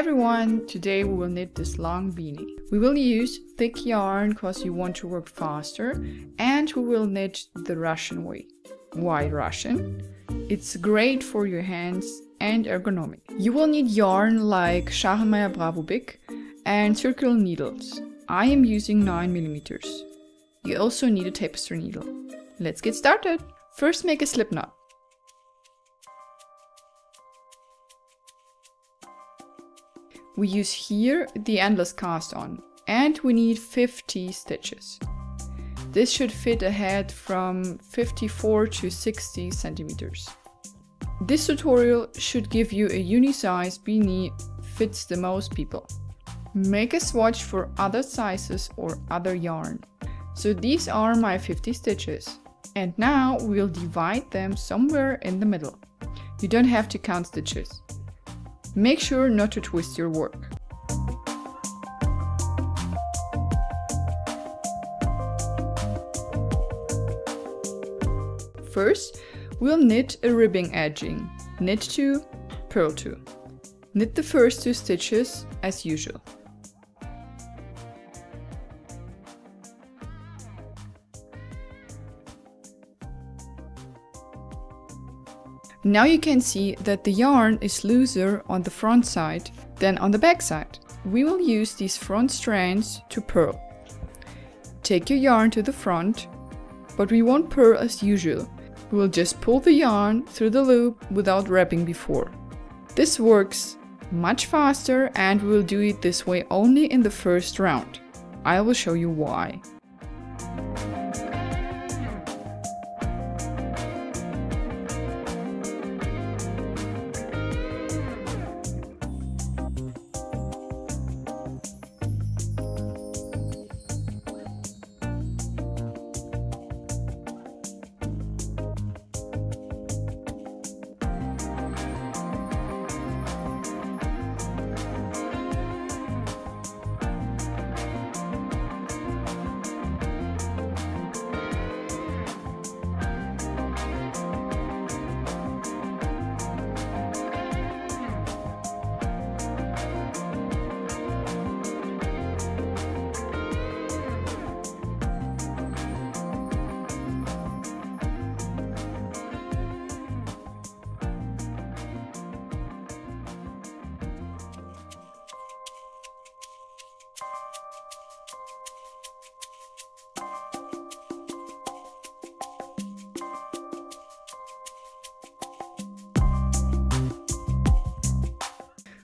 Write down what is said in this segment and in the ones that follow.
everyone! Today we will knit this long beanie. We will use thick yarn because you want to work faster, and we will knit the Russian way. Why Russian? It's great for your hands and ergonomic. You will need yarn like Schachelmeier Bravo Big and circular needles. I am using 9mm. You also need a tapestry needle. Let's get started! First make a slip knot. We use here the endless cast on, and we need 50 stitches. This should fit a head from 54 to 60 centimeters. This tutorial should give you a uni-size beanie, fits the most people. Make a swatch for other sizes or other yarn. So these are my 50 stitches. And now we'll divide them somewhere in the middle. You don't have to count stitches. Make sure not to twist your work. First, we'll knit a ribbing edging. Knit 2, purl 2. Knit the first 2 stitches as usual. Now you can see that the yarn is looser on the front side than on the back side. We will use these front strands to purl. Take your yarn to the front, but we won't purl as usual. We will just pull the yarn through the loop without wrapping before. This works much faster, and we will do it this way only in the first round. I will show you why.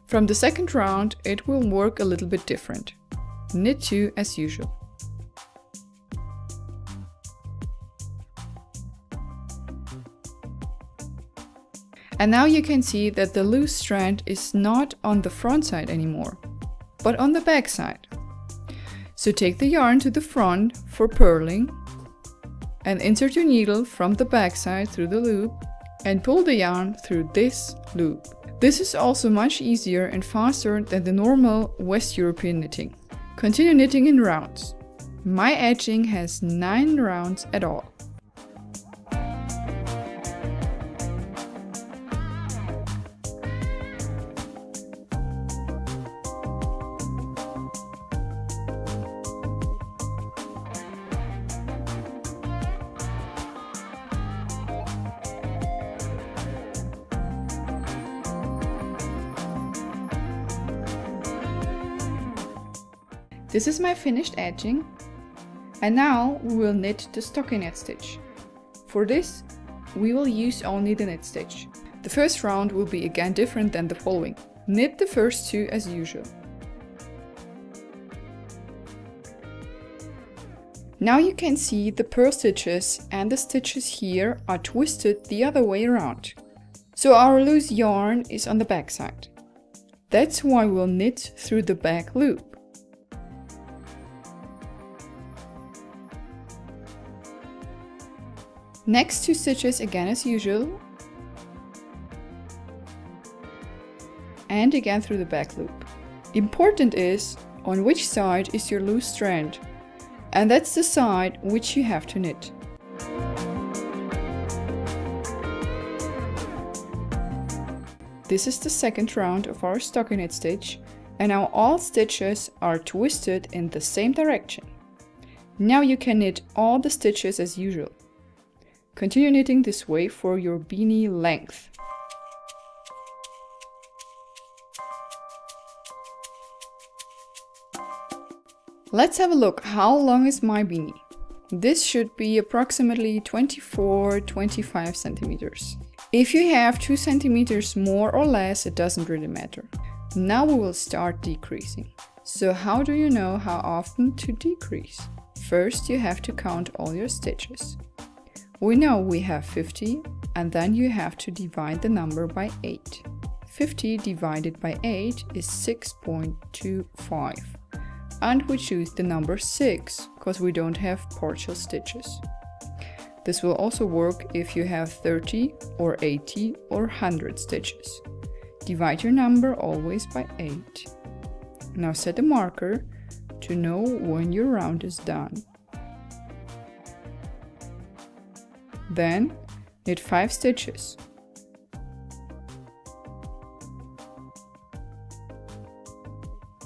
From the second round, it will work a little bit different. Knit 2 as usual. And now you can see that the loose strand is not on the front side anymore, but on the back side. So take the yarn to the front for purling and insert your needle from the back side through the loop and pull the yarn through this loop. This is also much easier and faster than the normal West European knitting. Continue knitting in rounds. My edging has 9 rounds at all. This is my finished edging, and now we will knit the stockinette stitch. For this, we will use only the knit stitch. The first round will be again different than the following. Knit the first 2 as usual. Now you can see the purl stitches and the stitches here are twisted the other way around. So our loose yarn is on the back side. That's why we'll knit through the back loop. Next 2 stitches again as usual, and again through the back loop. Important is on which side is your loose strand, and that's the side which you have to knit. This is the second round of our stockinette stitch, And now all stitches are twisted in the same direction. Now you can knit all the stitches as usual. Continue knitting this way for your beanie length. Let's have a look how long is my beanie. This should be approximately 24-25 centimeters. If you have 2 centimeters more or less, it doesn't really matter. Now we will start decreasing. So how do you know how often to decrease? First you have to count all your stitches. We know we have 50 and then you have to divide the number by 8. 50 divided by 8 is 6.25. And we choose the number 6 because we don't have partial stitches. This will also work if you have 30 or 80 or 100 stitches. Divide your number always by 8. Now set a marker to know when your round is done. Then knit 5 stitches.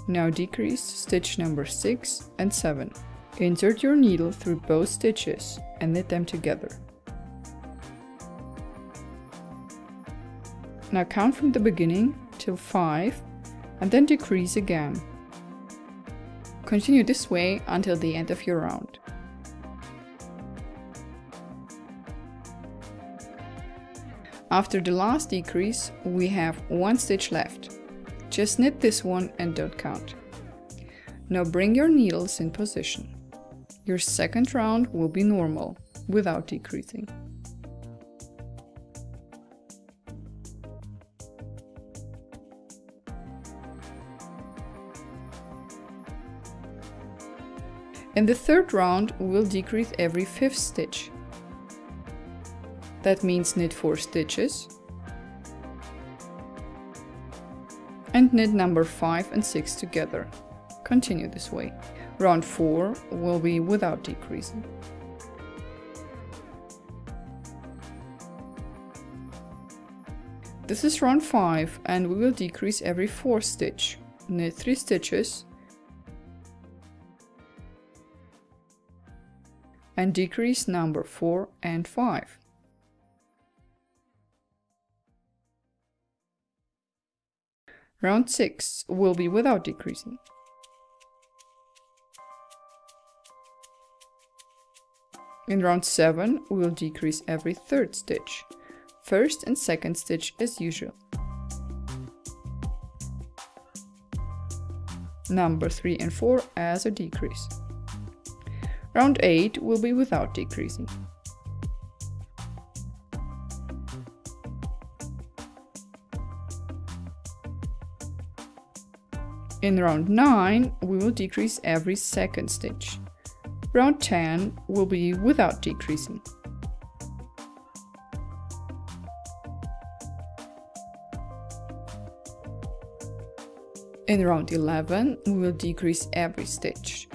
Now decrease stitch number 6 and 7. Insert your needle through both stitches and knit them together. Now count from the beginning till 5 and then decrease again. Continue this way until the end of your round. After the last decrease, we have 1 stitch left. Just knit this one and don't count. Now bring your needles in position. Your second round will be normal, without decreasing. In the third round, we'll decrease every 5th stitch. That means knit 4 stitches and knit number 5 and 6 together. Continue this way. Round 4 will be without decreasing. This is round 5 and we will decrease every 4th stitch. Knit 3 stitches and decrease number 4 and 5. Round 6 will be without decreasing. In round 7, we will decrease every 3rd stitch. 1st and 2nd stitch as usual. Number 3 and 4 as a decrease. Round 8 will be without decreasing. In round 9, we will decrease every 2nd stitch. Round 10 will be without decreasing. In round 11, we will decrease every stitch.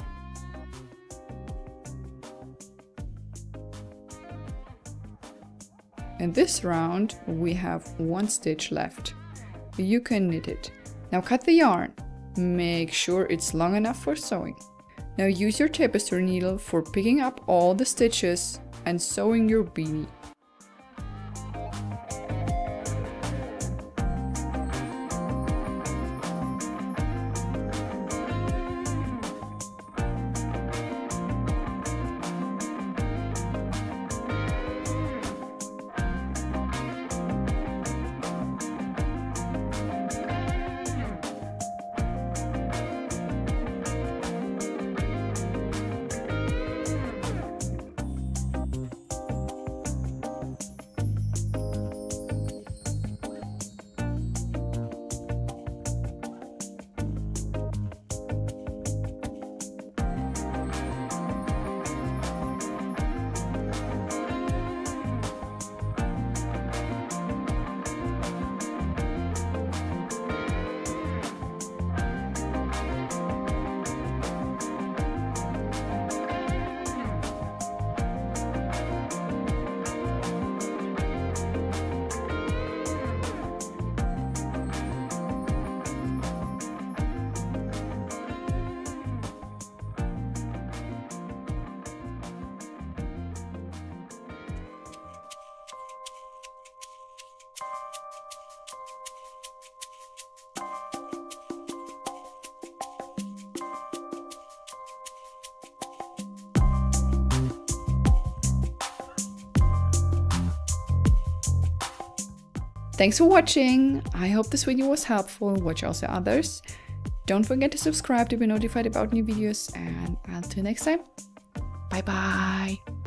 In this round, we have 1 stitch left. You can knit it. Now cut the yarn. Make sure it's long enough for sewing. Now use your tapestry needle for picking up all the stitches and sewing your beanie. Thanks for watching. I hope this video was helpful. Watch also others. Don't forget to subscribe to be notified about new videos, and until next time, bye bye.